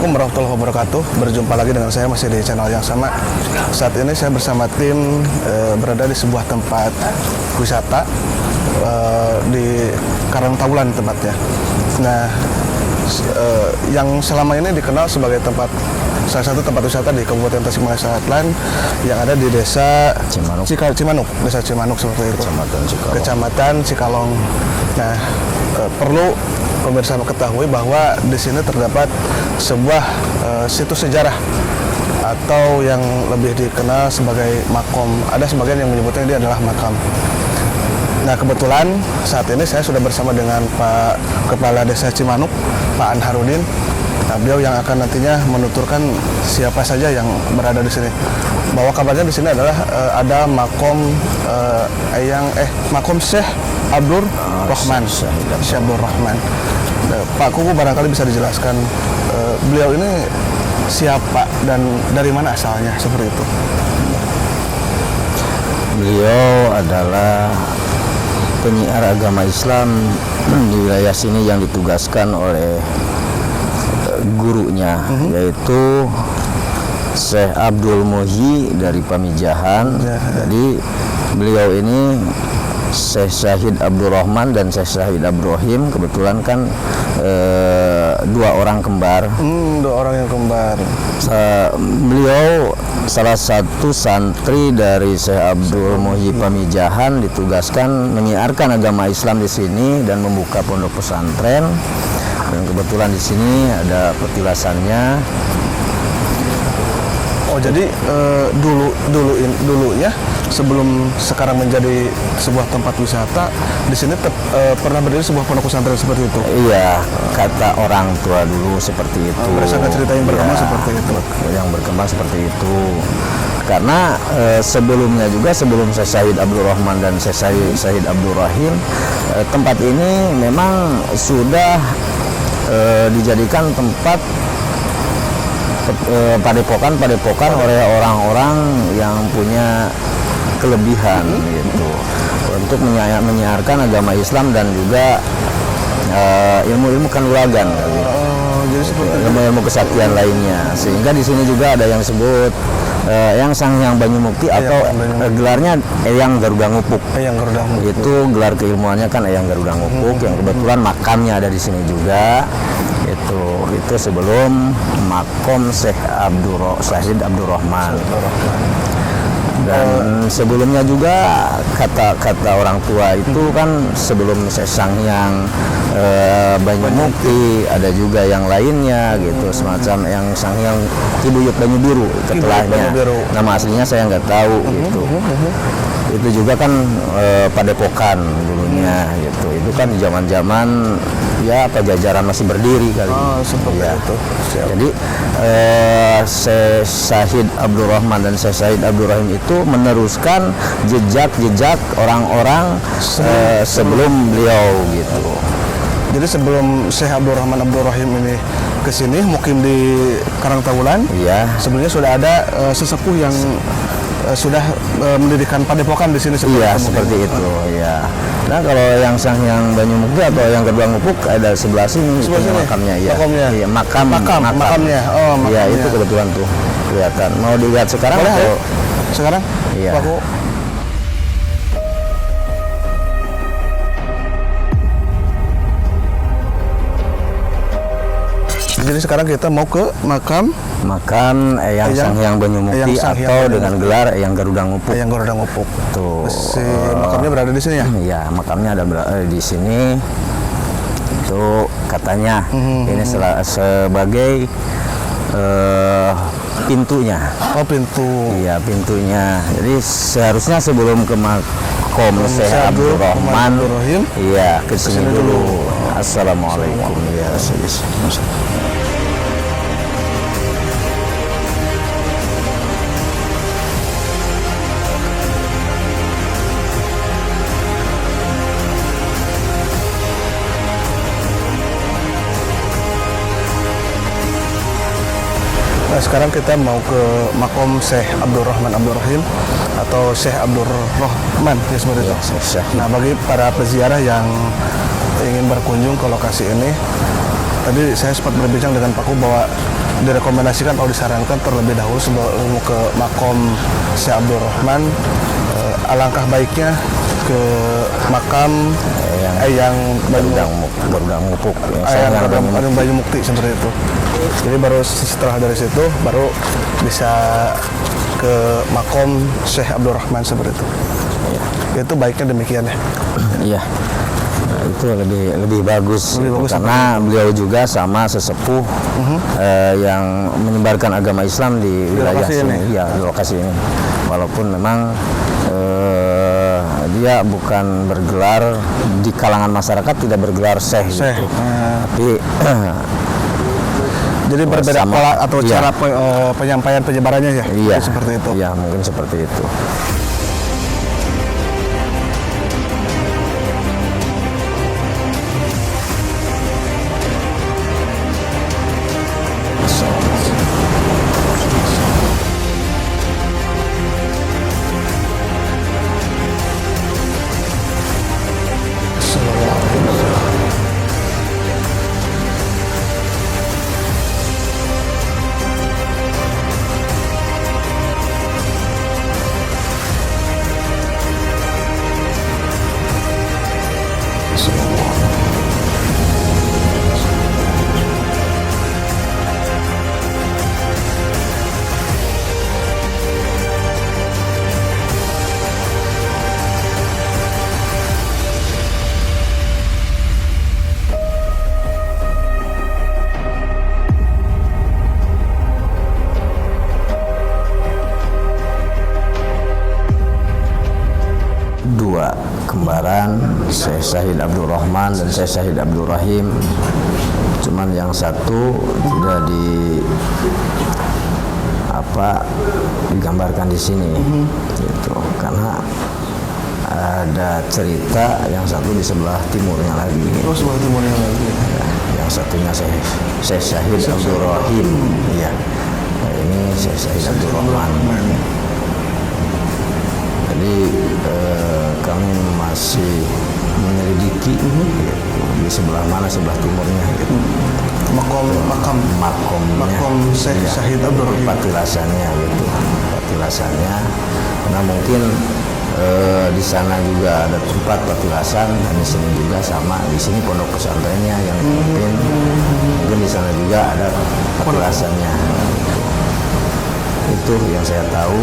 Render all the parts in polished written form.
Assalamualaikum warahmatullahi wabarakatuh. Berjumpa lagi dengan saya masih di channel yang sama. Saat ini saya bersama tim berada di sebuah tempat wisata di Karangtaulan tempatnya. Nah, yang selama ini dikenal sebagai salah satu tempat wisata di Kabupaten Tasikmalaya Selatan yang ada di Desa Cimanuk, Desa Cimanuk seperti itu. Kecamatan Cikalong. Nah, perlu pemirsa mengetahui bahwa di sini terdapat sebuah situs sejarah atau yang lebih dikenal sebagai makom. Ada sebagian yang menyebutnya dia adalah makam. Nah, kebetulan saat ini saya sudah bersama dengan Pak Kepala Desa Cimanuk, Pak Anharudin. Nah, beliau yang akan nantinya menuturkan siapa saja yang berada di sini. Bahwa kabarnya di sini adalah ada makom makom Syekh Abdur Rahman. Syekh Abdur Rahman. Pak Kuku barangkali bisa dijelaskan beliau ini siapa dan dari mana asalnya seperti itu. Beliau adalah penyiar agama Islam di wilayah sini yang ditugaskan oleh gurunya, yaitu Syekh Abdul Muhyi dari Pamijahan. Jadi beliau ini Syekh Syahid Abdur Rahman dan Syekh Syahid Abdurrahim kebetulan kan dua orang kembar. Dua orang yang kembar. Beliau salah satu santri dari Syekh Abdul Muhyi Pamijahan, ditugaskan menyiarkan agama Islam di sini dan membuka pondok pesantren. Dan kebetulan di sini ada petilasannya. Oh, jadi dulunya sebelum sekarang menjadi sebuah tempat wisata, di sini pernah berdiri sebuah pondok pesantren seperti itu. Iya, kata orang tua dulu seperti itu. Berdasarkan cerita yang berkembang seperti itu. Yang berkembang seperti itu. Karena sebelumnya juga, sebelum Syekh Syahid Abdur Rahman dan Syekh Syahid Abdurrahim, tempat ini memang sudah dijadikan tempat padepokan oleh orang-orang yang punya kelebihan gitu, untuk menyiarkan agama Islam dan juga ilmu-ilmu kanuragan, ilmu-ilmu kesaktian lainnya. Sehingga di sini juga ada yang disebut Eyang Sanghyang Banyumukti atau gelarnya Eyang Garuda Ngupuk. Itu gelar keilmuannya kan Eyang Garuda Ngupuk, yang kebetulan makamnya ada di sini juga. Itu sebelum makom Syekh Syahid Abdur Rahman. Dan sebelumnya juga kata orang tua itu kan sebelum Syekh Sanghyang Banyumukti ada juga yang lainnya gitu, semacam yang Sanghyang Cibuyut Banyu Biru setelahnya. Nama aslinya saya nggak tahu gitu. Itu juga kan padepokan dulunya gitu. Itu kan di zaman-zaman ya Pajajaran masih berdiri kali. Seperti itu. Jadi Syekh Syahid Abdur Rahman dan Syekh Syahid Abdurrahim itu meneruskan jejak-jejak orang-orang sebelum beliau gitu. Jadi sebelum Syekh Abdur Rahman Abdurrahim ini ke sini mukim di Karangtaulan, sebelumnya sudah ada sesepuh yang sudah mendirikan padepokan di sini seperti itu. Ya. Nah, kalau yang Sanghyang Banyumukti atau yang Garuda Ngupuk ada sebelah sini makamnya. Iya, makamnya. Oh, makamnya. Iya, itu kebetulan tuh kelihatan. Mau dilihat sekarang? Boleh, atau sekarang? Iya. Jadi sekarang kita mau ke makam Eyang Sanghyang Banyumukti atau dengan gelar Eyang Garuda Ngupuk. Eyang Garuda Ngupuk. Tuh. Makamnya berada di sini ya? Iya, makamnya ada di sini. Itu katanya ini sebagai pintunya. Oh, pintu. Iya, pintunya. Jadi seharusnya sebelum ke makom Syekh Abdur Rahman, iya, ke sini dulu. Assalamualaikum ya Rasulullah. Nah, sekarang kita mau ke makom Syekh Abdur Rahman Abdurrahim atau Syekh Abdur Rahman ya seperti itu. Nah, bagi para peziarah yang ingin berkunjung ke lokasi ini, tadi saya sempat berbincang dengan Pak Ku bahwa direkomendasikan atau disarankan terlebih dahulu sebelum ke makom Syekh Abdul Rahman, alangkah baiknya ke makam yang Berudang Mupuk Ayang Banyu Mukti seperti itu. Jadi baru setelah dari situ baru bisa ke makom Syekh Abdul Rahman seperti itu. Itu baiknya demikian ya. Iya. Nah, itu lebih bagus, karena beliau juga sama sesepuh yang menyebarkan agama Islam di wilayah sini. Iya, di lokasi ini. Walaupun memang dia bukan bergelar di kalangan masyarakat, tidak bergelar syekh gitu. Tapi jadi berbeda pola atau cara penyampaian penyebarannya ya. Iya, seperti itu. Iya, mungkin seperti itu. Dua kembaran, Syekh Syahid Abdul Rahman dan Syekh Syahid Abdul Rahim. Cuman yang satu tidak digambarkan di sini, gitu. Karena ada cerita yang satu di sebelah timurnya lagi. Oh, sebelah timurnya lagi. Ya, yang satunya Syekh Syahid Abdul Rahim. Ya. Nah, ini Syekh Syahid Abdul Rahman. Jadi kami masih menyelidiki di sebelah mana, sebelah timurnya gitu. Makom Syekh Syahid Abdul Rahim, patilasannya gitu, patilasannya. Karena mungkin di sana juga ada tempat patilasan, dan di sini juga sama. Di sini pondok pesantrennya yang mungkin di sana juga ada patilasannya. Itu yang saya tahu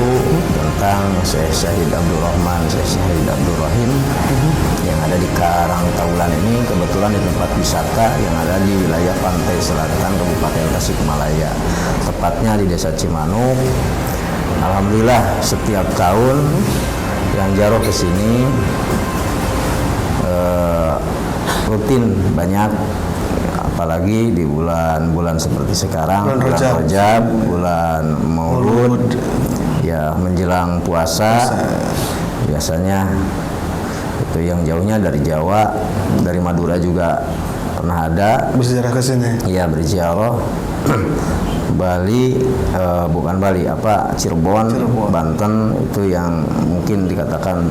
tentang Syekh Syahid Abdul Rahman, Syekh Syahid Abdul Rahim yang ada di Karang Taulan ini. Kebetulan di tempat wisata yang ada di wilayah pantai selatan Kabupaten Tasikmalaya, tepatnya di Desa Cimanuk. Alhamdulillah setiap tahun yang jaroh ke sini rutin banyak. Apalagi di bulan-bulan seperti sekarang, bulan Rajab, bulan Maulud, ya menjelang puasa, biasanya itu yang jauhnya dari Jawa, dari Madura juga pernah ada berziarah ke sini. Iya, berziarah. Bali, bukan Bali, Cirebon, Banten, itu yang mungkin dikatakan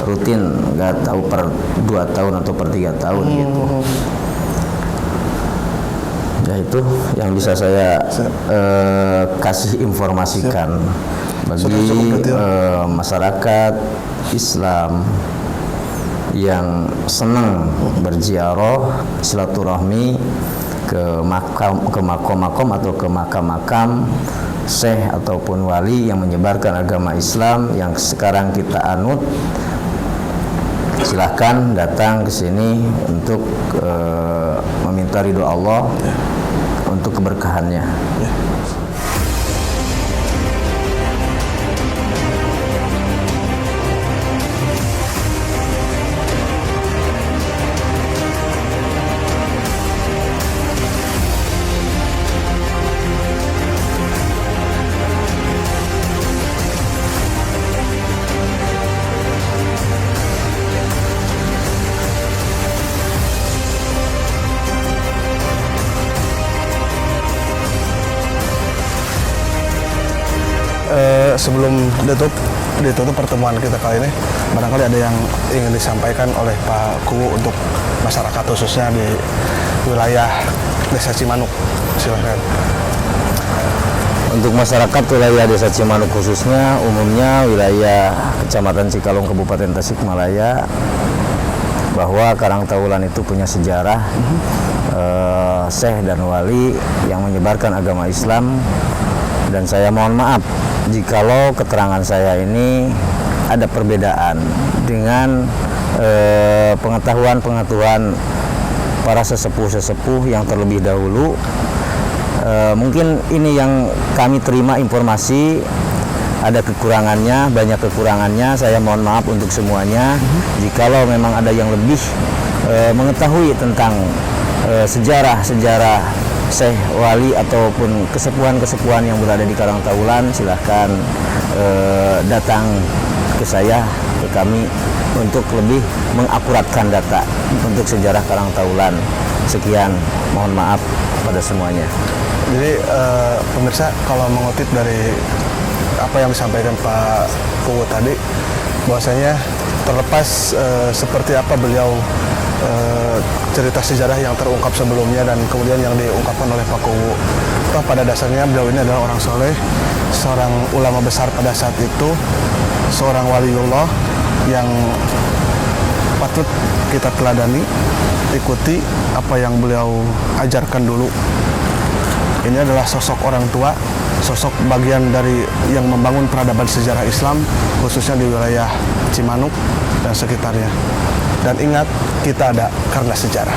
rutin, nggak tahu per 2 tahun atau per 3 tahun gitu. Ya, itu yang bisa saya kasih informasikan bagi masyarakat Islam yang senang berziarah silaturahmi ke makom atau ke makam syekh ataupun wali yang menyebarkan agama Islam yang sekarang kita anut. Silahkan datang ke sini untuk meminta ridho Allah, untuk keberkahannya. Sebelum ditutup pertemuan kita kali ini, barangkali ada yang ingin disampaikan oleh Pak Kuwu untuk masyarakat khususnya di wilayah Desa Cimanuk. Silakan. Untuk masyarakat wilayah Desa Cimanuk khususnya, umumnya wilayah Kecamatan Cikalong, Kabupaten Tasikmalaya, bahwa Karangtaulan itu punya sejarah syekh dan wali yang menyebarkan agama Islam. Dan saya mohon maaf jikalau keterangan saya ini ada perbedaan dengan pengetahuan para sesepuh-sesepuh yang terlebih dahulu. Mungkin ini yang kami terima informasi, ada kekurangannya, banyak kekurangannya. Saya mohon maaf untuk semuanya. Jikalau memang ada yang lebih mengetahui tentang sejarah Syekh Wali ataupun kesepuhan-kesepuhan yang berada di Karangtaulan, silahkan datang ke saya, ke kami, untuk lebih mengakuratkan data untuk sejarah Karangtaulan. Sekian, mohon maaf pada semuanya. Jadi pemirsa, kalau mengutip dari apa yang disampaikan Pak Kuwu tadi, bahwasanya terlepas seperti apa beliau cerita sejarah yang terungkap sebelumnya dan kemudian yang diungkapkan oleh Pak Kuwu, toh pada dasarnya beliau ini adalah orang soleh, seorang ulama besar pada saat itu, seorang waliullah yang patut kita teladani, ikuti apa yang beliau ajarkan dulu. Ini adalah sosok orang tua, sosok bagian dari yang membangun peradaban sejarah Islam, khususnya di wilayah Cimanuk dan sekitarnya. Dan ingat, kita ada karena sejarah.